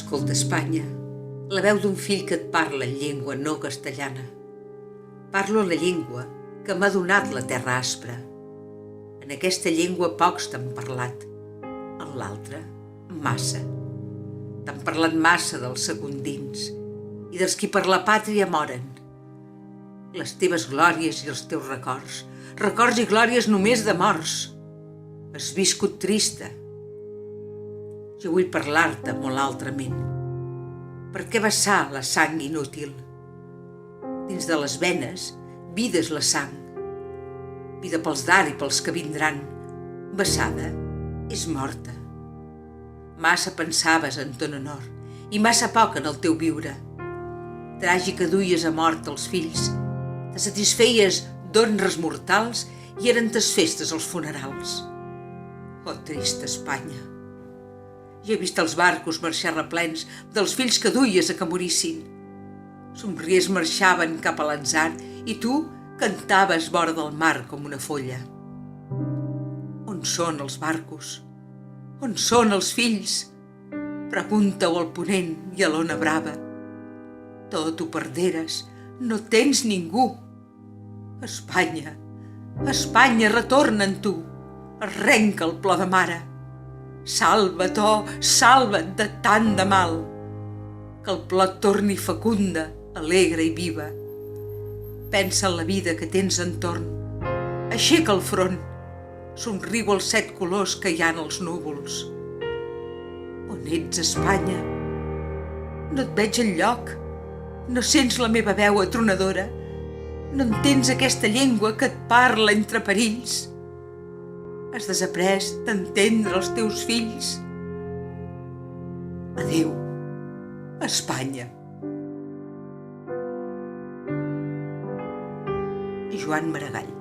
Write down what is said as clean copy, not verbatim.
Escolta, Espanya, la veu d'un fill que et parla en llengua no castellana. Parlo la llengua que m'ha donat la terra aspra. En aquesta llengua pocs t'han parlat, en l'altra, massa. T'han parlat massa dels secundins i dels qui per la pàtria moren. Les teves glòries i els teus records, records i glòries només de morts. Has viscut trista. Jo vull parlar-te molt altrament. Per què vessar la sang inútil? Dins de les venes, vida és la sang. Vida pels d'ara i pels que vindran. Vessada és morta. Massa pensaves en ton honor i massa poc en el teu viure. Tràgica duies a mort els fills. Te satisfeies d'honres mortals i eren tes festes els funerals. Oh, trista Espanya! Jo he vist els barcos marxar replens dels fills que duies a que morissin. Somries marxaven cap a l'atzar i tu cantaves vora del mar com una folla. On són els barcos? On són els fills? Pregunta-ho al ponent i a l'ona brava. Tot ho perderes, no tens ningú. Espanya, Espanya, retorna en tu, arrenca el plor de mare. Salva't, oh, salva't de tant de mal, que el plor et torni fecunda, alegre i viva. Pensa en la vida que tens entorn, aixeca el front, somriu els 7 colors que hi ha en els núvols. On ets, Espanya? No et veig enlloc, no sents la meva veu atronadora, no entens aquesta llengua que et parla entre perills. Has desaprès d'entendre els teus fills? Adéu, Espanya. Joan Maragall.